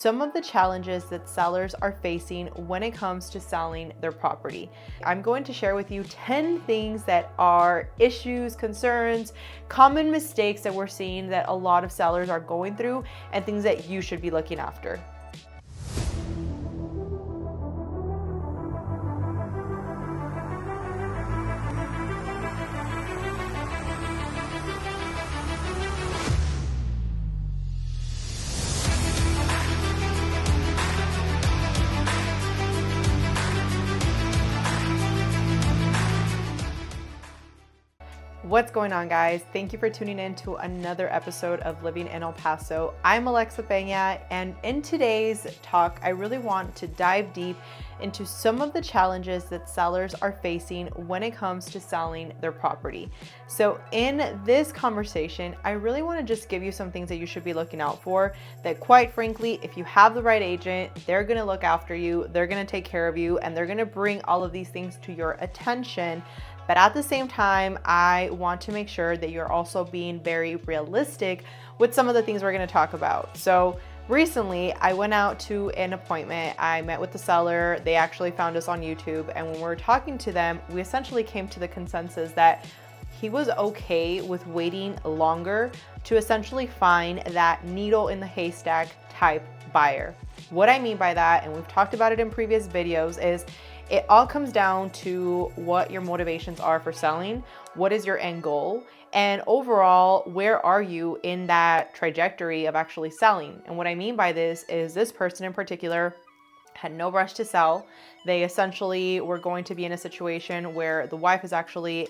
Some of the challenges that sellers are facing when it comes to selling their property. I'm going to share with you 10 things that are issues, concerns, common mistakes that we're seeing that a lot of sellers are going through, and things that you should be looking after. What's going on, guys? Thank you for tuning in to another episode of Living in El Paso. I'm 𝐅𝐫𝐞𝐞, and in today's talk, I really want to dive deep into some of the challenges that sellers are facing when it comes to selling their property. So in this conversation, I really want to just give you some things that you should be looking out for that, quite frankly, if you have the right agent, they're going to look after you, they're going to take care of you, and they're going to bring all of these things to your attention. But at the same time, I want to make sure that you're also being very realistic with some of the things we're going to talk about. So recently, I went out to an appointment. I met with the seller. They actually found us on YouTube. And when we were talking to them, we essentially came to the consensus that he was okay with waiting longer to essentially find that needle in the haystack type buyer. What I mean by that, and we've talked about it in previous videos, is it all comes down to what your motivations are for selling, what is your end goal, and overall, where are you in that trajectory of actually selling? And what I mean by this is this person in particular had no rush to sell. They essentially were going to be in a situation where the wife is actually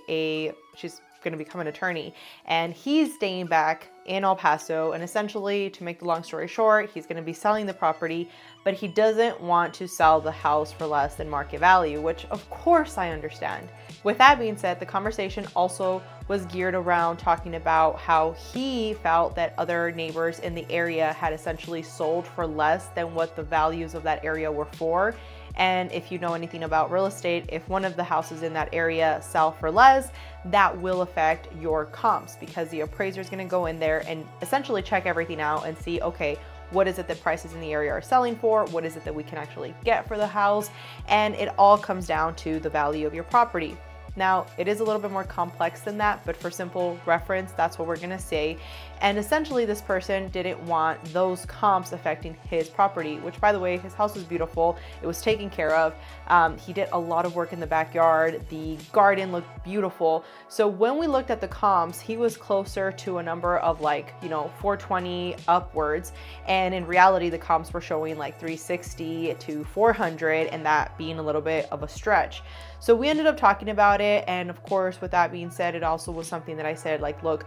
she's going to become an attorney, and he's staying back in El Paso, and essentially, to make the long story short, he's going to be selling the property, but he doesn't want to sell the house for less than market value, which of course I understand. With that being said, the conversation also was geared around talking about how he felt that other neighbors in the area had essentially sold for less than what the values of that area were for. And if you know anything about real estate, if one of the houses in that area sell for less, that will affect your comps, because the appraiser is going to go in there and essentially check everything out and see, okay, what is it that prices in the area are selling for? What is it that we can actually get for the house? And it all comes down to the value of your property. Now, it is a little bit more complex than that, but for simple reference, that's what we're gonna say. And essentially, this person didn't want those comps affecting his property, which, by the way, his house was beautiful. It was taken care of. He did a lot of work in the backyard. The garden looked beautiful. So when we looked at the comps, he was closer to a number of 420 upwards. And in reality, the comps were showing like 360 to 400, and that being a little bit of a stretch. So we ended up talking about it. And of course, with that being said, it also was something that I said, like, look,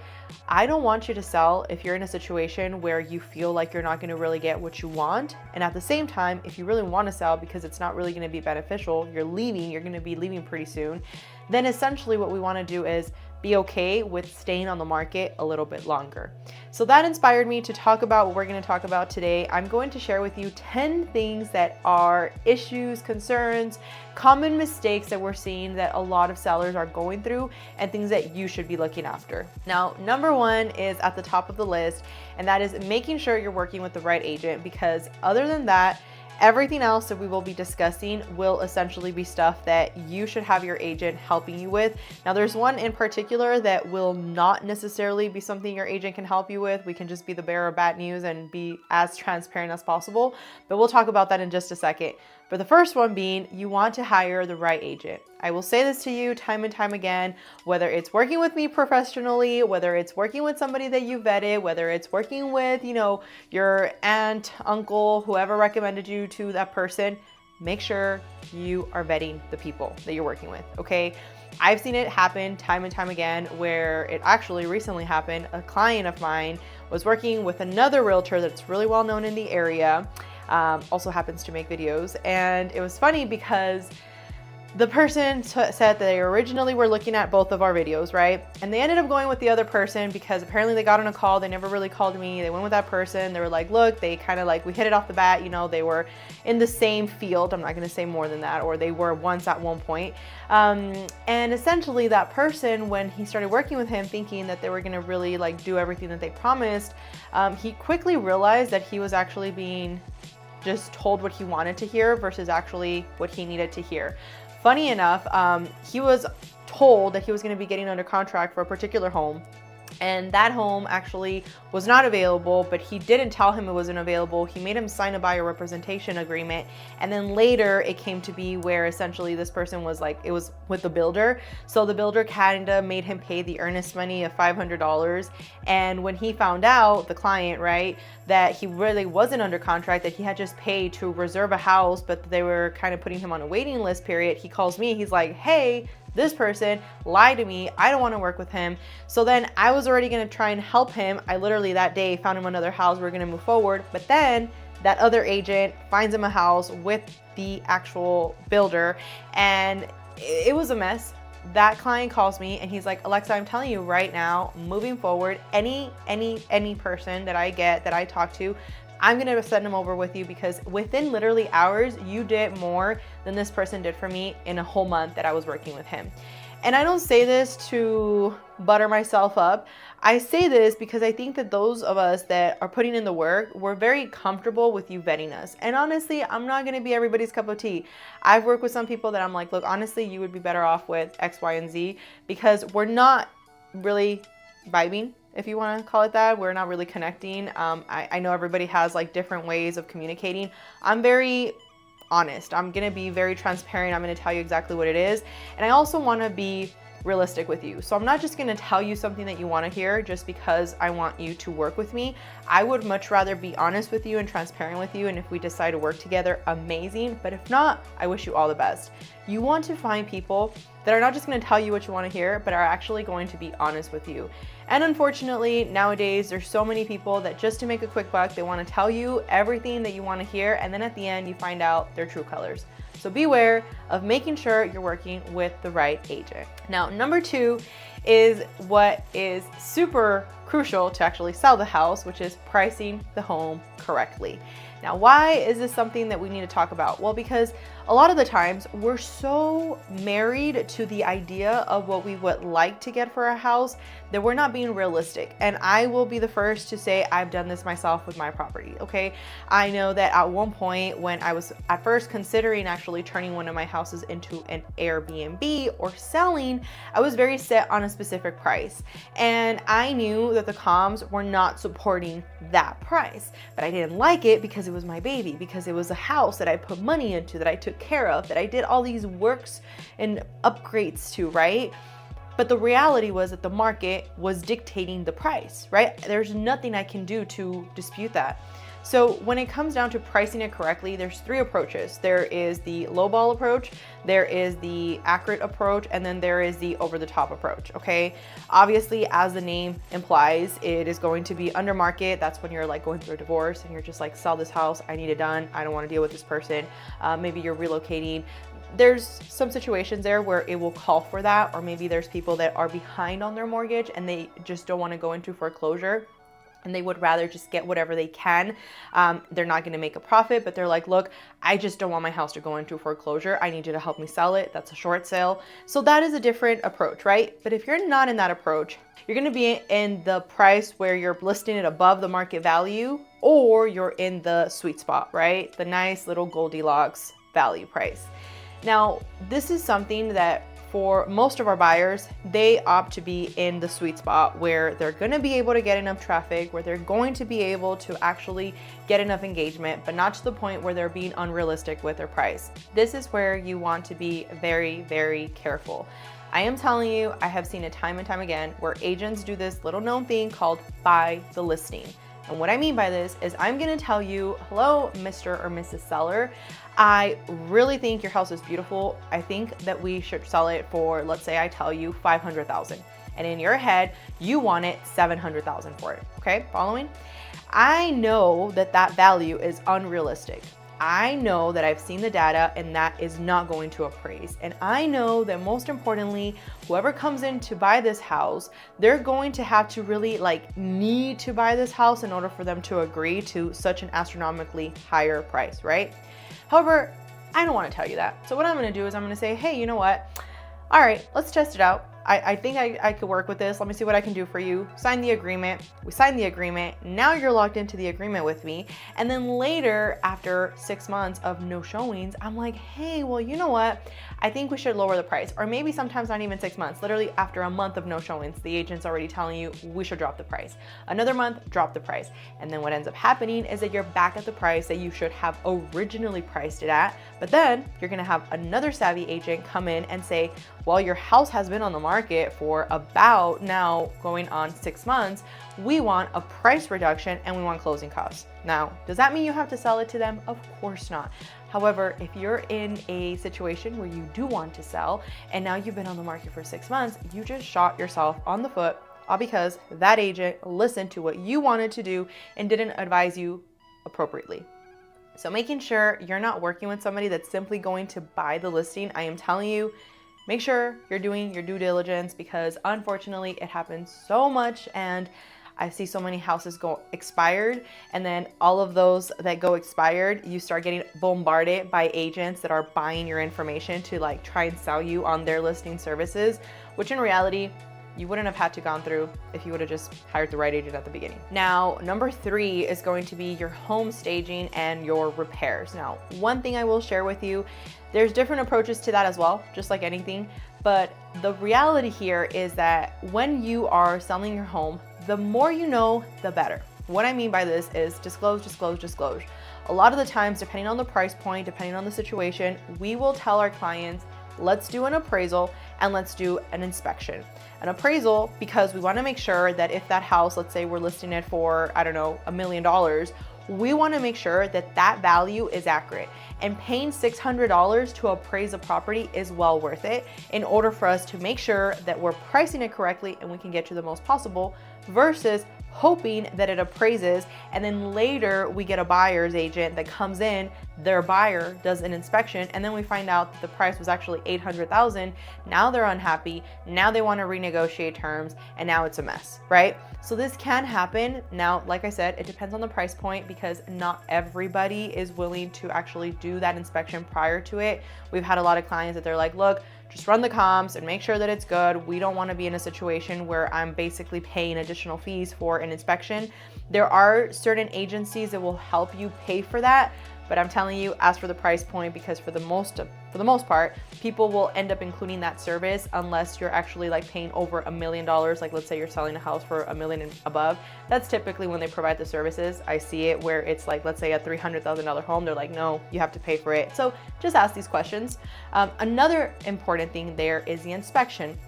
I don't want you to sell if you're in a situation where you feel like you're not going to really get what you want. And at the same time, if you really want to sell because it's not really going to be beneficial, you're going to be leaving pretty soon, then essentially what we want to do is be okay with staying on the market a little bit longer. So that inspired me to talk about what we're going to talk about today. I'm going to share with you 10 things that are issues, concerns, common mistakes that we're seeing that a lot of sellers are going through, and things that you should be looking after. Now, number one is at the top of the list, and that is making sure you're working with the right agent, because other than that, everything else that we will be discussing will essentially be stuff that you should have your agent helping you with. Now, there's one in particular that will not necessarily be something your agent can help you with. We can just be the bearer of bad news and be as transparent as possible, but we'll talk about that in just a second. But the first one being, you want to hire the right agent. I will say this to you time and time again, whether it's working with me professionally, whether it's working with somebody that you vetted, whether it's working with, your aunt, uncle, whoever recommended you to that person, make sure you are vetting the people that you're working with, okay? I've seen it happen time and time again, where it actually recently happened. A client of mine was working with another realtor that's really well known in the area, also happens to make videos. And it was funny because the person said that they originally were looking at both of our videos, right? And they ended up going with the other person because apparently they got on a call. They never really called me. They went with that person. They were like, look, they kind of we hit it off the bat. They were in the same field. I'm not going to say more than that, or they were once at one point. And essentially that person, when he started working with him thinking that they were going to really do everything that they promised, he quickly realized that he was actually being just told what he wanted to hear versus actually what he needed to hear. Funny enough, he was told that he was going to be getting under contract for a particular home, and that home actually was not available, but he didn't tell him it wasn't available. He made him sign a buyer representation agreement, and then later it came to be where essentially this person was like, it was with the builder. So the builder kind of made him pay the earnest money of $500. And when he found out, the client, right, that he really wasn't under contract, that he had just paid to reserve a house, but they were kind of putting him on a waiting list period, he calls me, he's like, hey, this person lied to me. I don't want to work with him. So then I was already going to try and help him. I literally that day found him another house. We're going to move forward. But then that other agent finds him a house with the actual builder, and it was a mess. That client calls me and he's like, Alexa, I'm telling you right now, moving forward, any person that I get, that I talk to, I'm gonna send them over with you, because within literally hours, you did more than this person did for me in a whole month that I was working with him. And I don't say this to butter myself up. I say this because I think that those of us that are putting in the work, we're very comfortable with you vetting us. And honestly, I'm not gonna be everybody's cup of tea. I've worked with some people that I'm like, look, honestly, you would be better off with X, Y, and Z, because we're not really vibing, if you want to call it that. We're not really connecting. I know everybody has like different ways of communicating. I'm very honest. I'm going to be very transparent. I'm going to tell you exactly what it is. And I also want to be realistic with you. So I'm not just going to tell you something that you want to hear just because I want you to work with me. I would much rather be honest with you and transparent with you. And if we decide to work together, amazing. But if not, I wish you all the best. You want to find people that are not just going to tell you what you want to hear, but are actually going to be honest with you. And unfortunately, nowadays, there's so many people that just to make a quick buck, they want to tell you everything that you want to hear. And then at the end, you find out their true colors. So beware of making sure you're working with the right agent. Now, number 2 is what is super crucial to actually sell the house, which is pricing the home correctly. Now, why is this something that we need to talk about? Well, because a lot of the times we're so married to the idea of what we would like to get for a house that we're not being realistic. And I will be the first to say I've done this myself with my property, okay? I know that at one point when I was at first considering actually turning one of my houses into an Airbnb or selling, I was very set on a specific price. And I knew that the comms were not supporting that price, but I didn't like it because it was my baby, because it was a house that I put money into, that I took care of, that I did all these works and upgrades to, right? But the reality was that the market was dictating the price, right? There's nothing I can do to dispute that. So when it comes down to pricing it correctly, there's 3 approaches. There is the lowball approach, there is the accurate approach, and then there is the over-the-top approach, okay? Obviously, as the name implies, it is going to be under market. That's when you're like going through a divorce and you're just like, sell this house, I need it done, I don't want to deal with this person. Maybe you're relocating. There's some situations there where it will call for that, or maybe there's people that are behind on their mortgage and they just don't want to go into foreclosure, and they would rather just get whatever they can. They're not gonna make a profit, but they're like, look, I just don't want my house to go into foreclosure. I need you to help me sell it. That's a short sale. So that is a different approach, right? But if you're not in that approach, you're gonna be in the price where you're listing it above the market value, or you're in the sweet spot, right? The nice little Goldilocks value price. Now, this is something that for most of our buyers, they opt to be in the sweet spot where they're going to be able to get enough traffic, where they're going to be able to actually get enough engagement, but not to the point where they're being unrealistic with their price. This is where you want to be very, very careful. I am telling you, I have seen it time and time again where agents do this little known thing called buy the listing. And what I mean by this is I'm gonna tell you, hello, Mr. or Mrs. Seller, I really think your house is beautiful. I think that we should sell it for, let's say I tell you 500,000. And in your head, you want it 700,000 for it, okay? Following? I know that that value is unrealistic. I know that I've seen the data and that is not going to appraise. And I know that most importantly, whoever comes in to buy this house, they're going to have to really need to buy this house in order for them to agree to such an astronomically higher price, right? However, I don't want to tell you that. So what I'm going to do is I'm going to say, hey, you know what? All right, let's test it out. I think I could work with this. Let me see what I can do for you. Sign the agreement. We signed the agreement. Now you're locked into the agreement with me. And then later, after 6 months of no showings, I'm like, hey, well, you know what? I think we should lower the price. Or maybe sometimes not even 6 months. Literally after a month of no showings, the agent's already telling you we should drop the price. Another month, drop the price. And then what ends up happening is that you're back at the price that you should have originally priced it at. But then you're gonna have another savvy agent come in and say, well, your house has been on the market for about now going on 6 months. We want a price reduction and we want closing costs. Now, does that mean you have to sell it to them? Of course not. However, if you're in a situation where you do want to sell and now you've been on the market for 6 months, you just shot yourself on the foot, all because that agent listened to what you wanted to do and didn't advise you appropriately. So making sure you're not working with somebody that's simply going to buy the listing, I am telling you, make sure you're doing your due diligence, because unfortunately it happens so much, and I see so many houses go expired, and then all of those that go expired, you start getting bombarded by agents that are buying your information to like try and sell you on their listing services, which in reality, you wouldn't have had to gone through if you would have just hired the right agent at the beginning. Now, number 3 is going to be your home staging and your repairs. Now, one thing I will share with you, there's different approaches to that as well, just like anything. But the reality here is that when you are selling your home, the more you know, the better. What I mean by this is disclose, disclose, disclose. A lot of the times, depending on the price point, depending on the situation, we will tell our clients, let's do an appraisal and let's do an inspection. An appraisal, because we want to make sure that if that house, let's say we're listing it for, I don't know, $1 million, we want to make sure that that value is accurate. And paying $600 to appraise a property is well worth it in order for us to make sure that we're pricing it correctly and we can get you the most possible, versus hoping that it appraises and then later we get a buyer's agent that comes in, their buyer does an inspection, and then we find out that the price was actually $800,000. Now they're unhappy, now they want to renegotiate terms, and now it's a mess, right? So this can happen. Now, like I said, it depends on the price point, because not everybody is willing to actually do that inspection prior to it. We've had a lot of clients that they're like, look, just run the comps and make sure that it's good. We don't want to be in a situation where I'm basically paying additional fees for an inspection. There are certain agencies that will help you pay for that, but I'm telling you, ask for the price point, because for the most part, people will end up including that service unless you're actually like paying over $1 million. Like let's say you're selling a house for $1 million and above. That's typically when they provide the services. I see it where it's like, let's say a $300,000 home. They're like, no, you have to pay for it. So just ask these questions. Another important thing there is the inspection.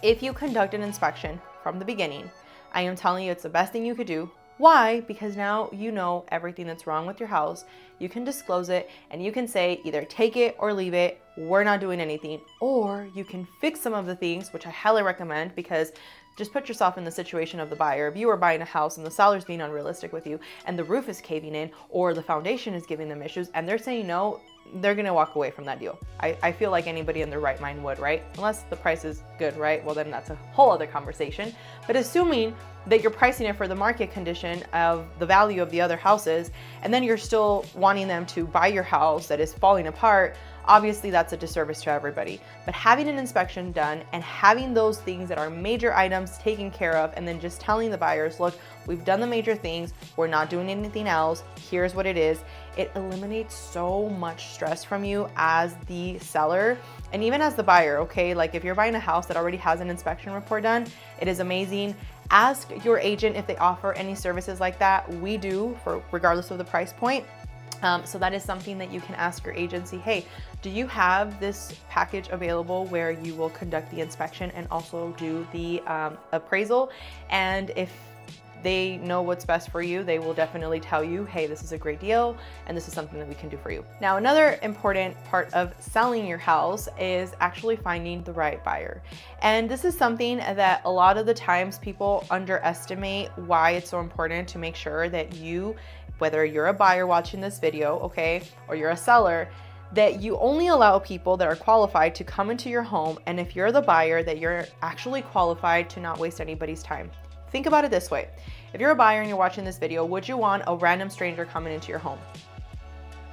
If you conduct an inspection from the beginning, I am telling you, it's the best thing you could do. Why? Because now you know everything that's wrong with your house. You can disclose it and you can say either take it or leave it. We're not doing anything. Or you can fix some of the things, which I highly recommend, because just put yourself in the situation of the buyer. If you are buying a house and the seller's being unrealistic with you and the roof is caving in or the foundation is giving them issues and they're saying no, they're gonna walk away from that deal. I feel like anybody in their right mind would, right? Unless the price is good, right? Well, then that's a whole other conversation. But assuming that you're pricing it for the market condition of the value of the other houses, and then you're still wanting them to buy your house that is falling apart, obviously that's a disservice to everybody. But having an inspection done and having those things that are major items taken care of, and then just telling the buyers, look, we've done the major things, we're not doing anything else, here's what it is, it eliminates so much stress from you as the seller and even as the buyer, okay? Like if you're buying a house that already has an inspection report done, it is amazing. Ask your agent if they offer any services like that. We do, for regardless of the price point. So that is something that you can ask your agency, hey, do you have this package available where you will conduct the inspection and also do the appraisal? And if they know what's best for you, they will definitely tell you, hey, this is a great deal and this is something that we can do for you. Now, another important part of selling your house is actually finding the right buyer. And this is something that a lot of the times people underestimate why it's so important to make sure that you, whether you're a buyer watching this video, okay, or you're a seller, that you only allow people that are qualified to come into your home. And if you're the buyer, that you're actually qualified to not waste anybody's time. Think about it this way. If you're a buyer and you're watching this video, would you want a random stranger coming into your home?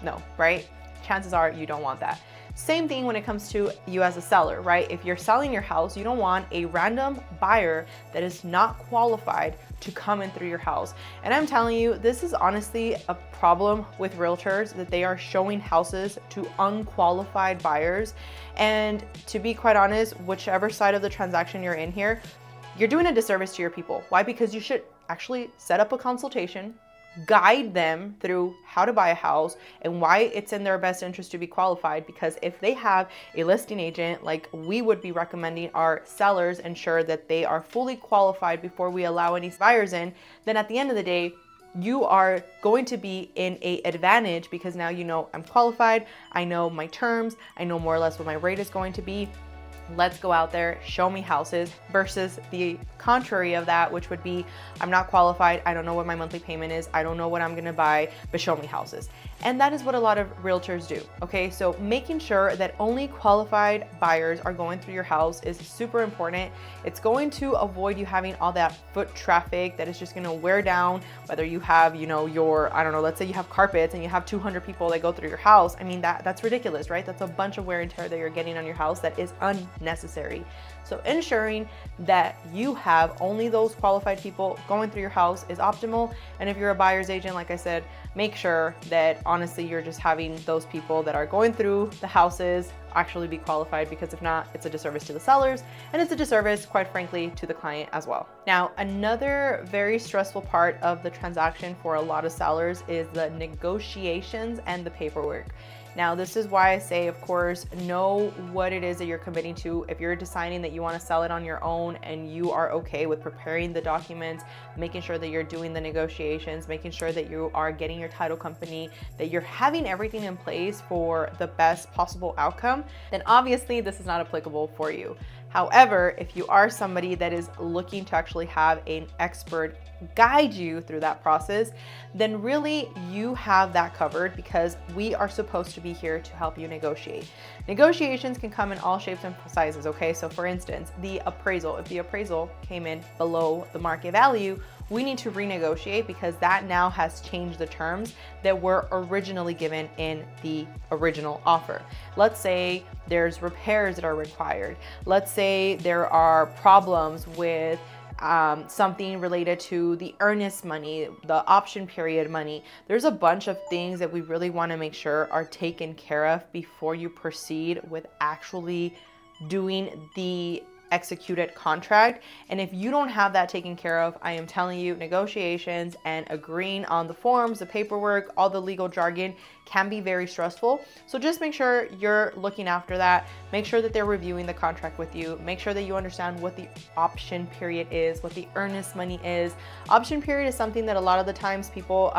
No, right? Chances are you don't want that. Same thing when it comes to you as a seller, right? If you're selling your house, you don't want a random buyer that is not qualified to come in through your house. And I'm telling you, this is honestly a problem with realtors, that they are showing houses to unqualified buyers. And to be quite honest, whichever side of the transaction you're in here, you're doing a disservice to your people. Why? Because you should actually set up a consultation, guide them through how to buy a house and why it's in their best interest to be qualified. Because if they have a listing agent, like we would be recommending our sellers ensure that they are fully qualified before we allow any buyers in, then at the end of the day, you are going to be in an advantage, because now you know I'm qualified, I know my terms, I know more or less what my rate is going to be. Let's go out there, show me houses, versus the contrary of that, which would be, I'm not qualified, I don't know what my monthly payment is, I don't know what I'm gonna buy, but show me houses. And that is what a lot of realtors do, okay? So making sure that only qualified buyers are going through your house is super important. It's going to avoid you having all that foot traffic that is just gonna wear down, whether you have, you know, your, I don't know, let's say you have carpets and you have 200 people that go through your house. I mean, that's ridiculous, right? That's a bunch of wear and tear that you're getting on your house that is unnecessary. So ensuring that you have only those qualified people going through your house is optimal. And if you're a buyer's agent, like I said, make sure that honestly you're just having those people that are going through the houses actually be qualified, because if not, it's a disservice to the sellers and it's a disservice, quite frankly, to the client as well. Now, another very stressful part of the transaction for a lot of sellers is the negotiations and the paperwork. Now, this is why I say, of course, know what it is that you're committing to. If you're deciding that you want to sell it on your own and you are okay with preparing the documents, making sure that you're doing the negotiations, making sure that you are getting your title company, that you're having everything in place for the best possible outcome, then obviously this is not applicable for you. However, if you are somebody that is looking to actually have an expert guide you through that process, then really you have that covered, because we are supposed to be here to help you negotiate. Negotiations can come in all shapes and sizes, okay? So for instance, the appraisal, if the appraisal came in below the market value, we need to renegotiate, because that now has changed the terms that were originally given in the original offer. Let's say there's repairs that are required. Let's say there are problems with something related to the earnest money, the option period money. There's a bunch of things that we really want to make sure are taken care of before you proceed with actually doing the executed contract. And if you don't have that taken care of, I am telling you, negotiations and agreeing on the forms, the paperwork, all the legal jargon can be very stressful. So just make sure you're looking after that. Make sure that they're reviewing the contract with you. Make sure that you understand what the option period is, what the earnest money is. Option period is something that a lot of the times people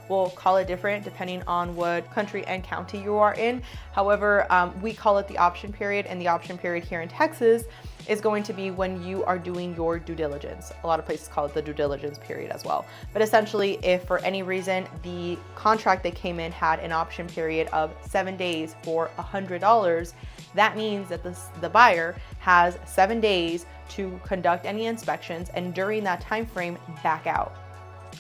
will call it different depending on what country and county you are in. However, we call it the option period, and the option period here in Texas is going to be when you are doing your due diligence. A lot of places call it the due diligence period as well. But essentially, if for any reason the contract that came in had an option period of 7 days for $100, that means that the buyer has 7 days to conduct any inspections, and during that time frame, back out.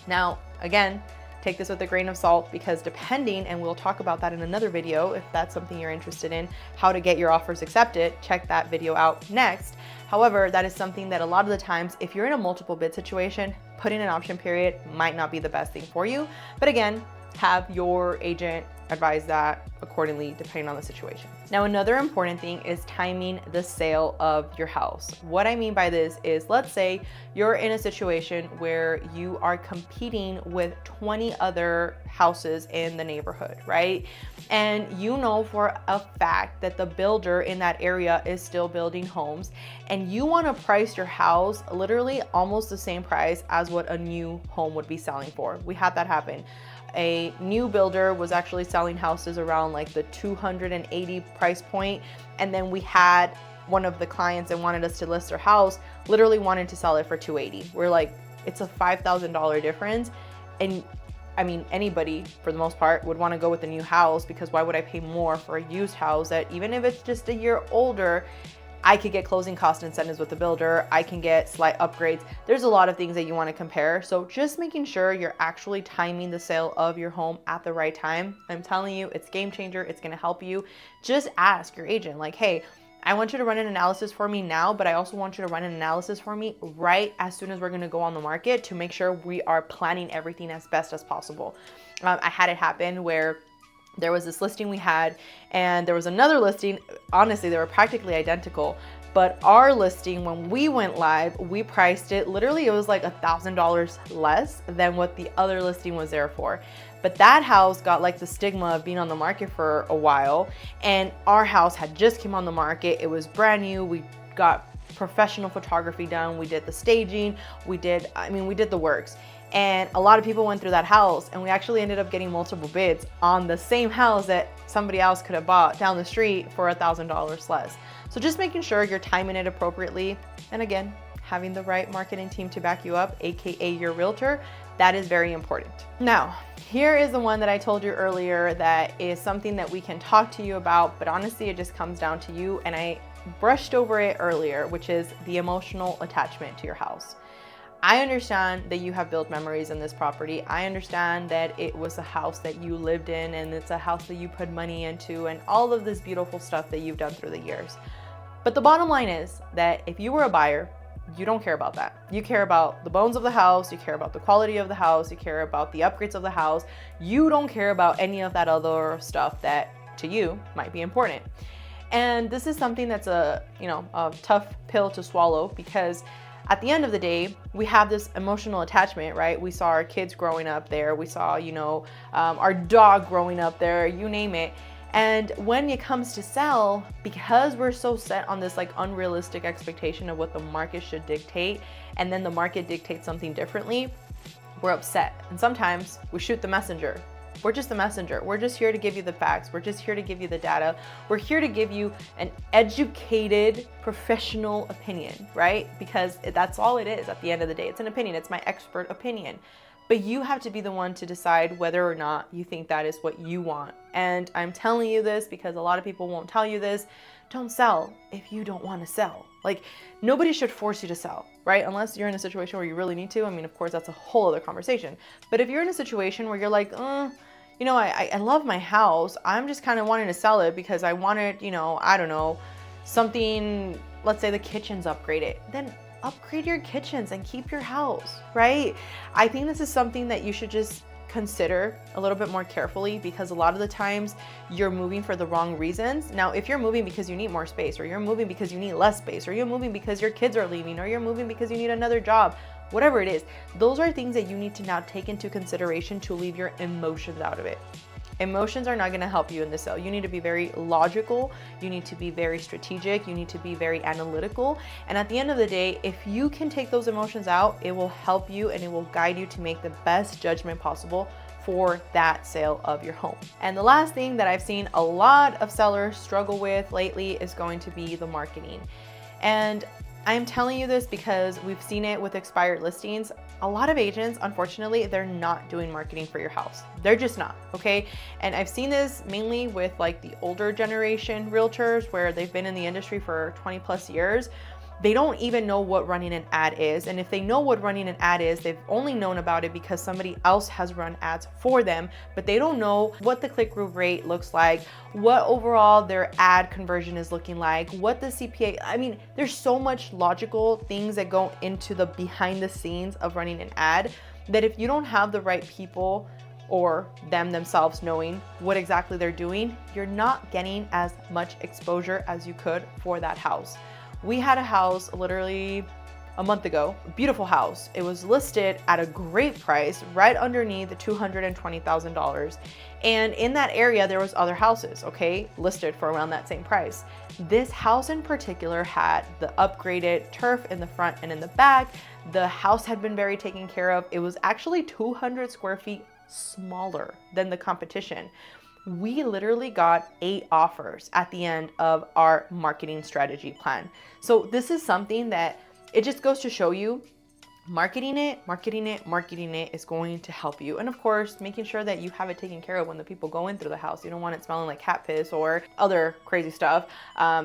Now, again, take this with a grain of salt, because depending, and we'll talk about that in another video if that's something you're interested in, how to get your offers accepted, check that video out next. However, that is something that a lot of the times, if you're in a multiple bid situation, putting an option period might not be the best thing for you. But again, have your agent advise that accordingly depending on the situation. Now, another important thing is timing the sale of your house. What I mean by this is, let's say you're in a situation where you are competing with 20 other houses in the neighborhood, right? And you know for a fact that the builder in that area is still building homes, and you want to price your house literally almost the same price as what a new home would be selling for. We had that happen. A new builder was actually selling houses around like the 280 price point, and then we had one of the clients that wanted us to list their house literally wanted to sell it for 280. We're like, it's a $5,000 difference, and I mean, anybody for the most part would want to go with the new house, because why would I pay more for a used house that, even if it's just a year older, I could get closing cost incentives with the builder. I can get slight upgrades. There's a lot of things that you want to compare. So just making sure you're actually timing the sale of your home at the right time. I'm telling you, it's game changer. It's going to help you. Just ask your agent like, hey, I want you to run an analysis for me now, but I also want you to run an analysis for me right as soon as we're going to go on the market to make sure we are planning everything as best as possible. I had it happen where there was this listing we had and there was another listing. Honestly, they were practically identical, but our listing, when we went live, we priced it, literally it was like $1,000 less than what the other listing was there for. But that house got like the stigma of being on the market for a while, and our house had just came on the market. It was brand new. We got professional photography done. We did the staging. We did the works. And a lot of people went through that house, and we actually ended up getting multiple bids on the same house that somebody else could have bought down the street for $1,000 less. So just making sure you're timing it appropriately. And again, having the right marketing team to back you up, AKA your realtor, that is very important. Now, here is the one that I told you earlier that is something that we can talk to you about, but honestly, it just comes down to you. And I brushed over it earlier, which is the emotional attachment to your house. I understand that you have built memories in this property. I understand that it was a house that you lived in, and it's a house that you put money into, and all of this beautiful stuff that you've done through the years. But the bottom line is that if you were a buyer, you don't care about that. You care about the bones of the house, you care about the quality of the house, you care about the upgrades of the house. You don't care about any of that other stuff that to you might be important. And this is something that's a tough pill to swallow, because at the end of the day, we have this emotional attachment, right? We saw our kids growing up there. We saw, our dog growing up there, you name it. And when it comes to sell, because we're so set on this like unrealistic expectation of what the market should dictate, and then the market dictates something differently, we're upset. And sometimes we shoot the messenger. We're just the messenger. We're just here to give you the facts. We're just here to give you the data. We're here to give you an educated, professional opinion, right? Because that's all it is at the end of the day. It's an opinion. It's my expert opinion. But you have to be the one to decide whether or not you think that is what you want. And I'm telling you this because a lot of people won't tell you this. Don't sell if you don't want to sell. Like, nobody should force you to sell, right? Unless you're in a situation where you really need to. I mean, of course, that's a whole other conversation. But if you're in a situation where you're like, I love my house. I'm just kind of wanting to sell it because I wanted, something, let's say the kitchen's upgraded. Then upgrade your kitchens and keep your house, right? I think this is something that you should just consider a little bit more carefully, because a lot of the times you're moving for the wrong reasons. Now, if you're moving because you need more space, or you're moving because you need less space, or you're moving because your kids are leaving, or you're moving because you need another job, whatever it is, those are things that you need to now take into consideration to leave your emotions out of it. Emotions are not going to help you in the sale. You need to be very logical. You need to be very strategic. You need to be very analytical. And at the end of the day, if you can take those emotions out, it will help you and it will guide you to make the best judgment possible for that sale of your home. And the last thing that I've seen a lot of sellers struggle with lately is going to be the marketing. And I'm telling you this because we've seen it with expired listings. A lot of agents, unfortunately, they're not doing marketing for your house. They're just not, okay? And I've seen this mainly with like the older generation realtors where they've been in the industry for 20 plus years. They don't even know what running an ad is. And if they know what running an ad is, they've only known about it because somebody else has run ads for them, but they don't know what the click-through rate looks like, what overall their ad conversion is looking like, what the CPA, there's so much logical things that go into the behind the scenes of running an ad that if you don't have the right people or them themselves knowing what exactly they're doing, you're not getting as much exposure as you could for that house. We had a house literally a month ago, a beautiful house. It was listed at a great price, right underneath the $220,000. And in that area, there was other houses, okay, listed for around that same price. This house in particular had the upgraded turf in the front and in the back. The house had been very taken care of. It was actually 200 square feet smaller than the competition. We literally got 8 offers at the end of our marketing strategy plan. So this is something that it just goes to show you marketing it is going to help you. And of course, making sure that you have it taken care of when the people go in through the house. You don't want it smelling like cat piss or other crazy stuff.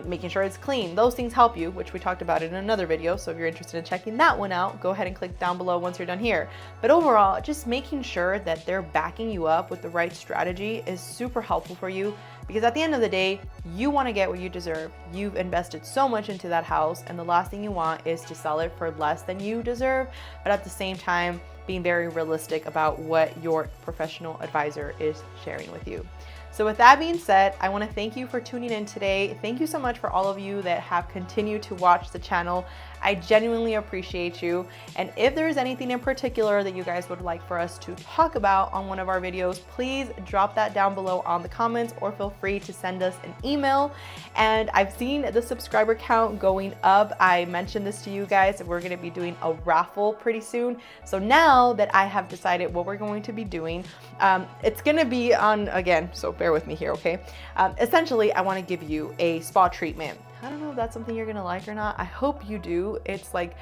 Making sure it's clean. Those things help you, which we talked about in another video. So if you're interested in checking that one out, go ahead and click down below once you're done here. But overall, just making sure that they're backing you up with the right strategy is super helpful for you, because at the end of the day, you want to get what you deserve. You've invested so much into that house, and the last thing you want is to sell it for less than you deserve, but at the same time, being very realistic about what your professional advisor is sharing with you. So with that being said, I want to thank you for tuning in today. Thank you so much for all of you that have continued to watch the channel. I genuinely appreciate you. And if there's anything in particular that you guys would like for us to talk about on one of our videos, please drop that down below on the comments, or feel free to send us an email. And I've seen the subscriber count going up. I mentioned this to you guys, that we're going to be doing a raffle pretty soon. So now that I have decided what we're going to be doing, it's going to be on, again, so bear with me here, okay? Essentially, I want to give you a spa treatment. I don't know if that's something you're gonna like or not. I hope you do. It's like,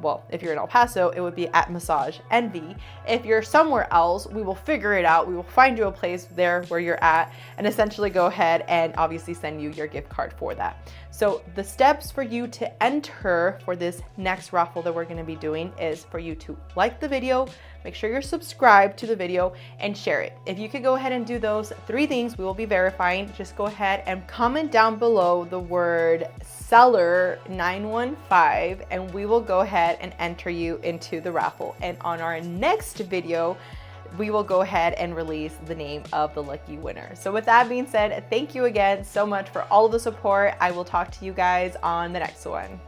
well, if you're in El Paso, it would be at Massage Envy. If you're somewhere else, we will figure it out. We will find you a place there where you're at, and essentially go ahead and obviously send you your gift card for that. So the steps for you to enter for this next raffle that we're gonna be doing is for you to like the video, make sure you're subscribed to the video, and share it. If you could go ahead and do those 3 things, we will be verifying. Just go ahead and comment down below the word seller 915, and we will go ahead and enter you into the raffle. And on our next video, we will go ahead and release the name of the lucky winner. So with that being said, thank you again so much for all of the support. I will talk to you guys on the next one.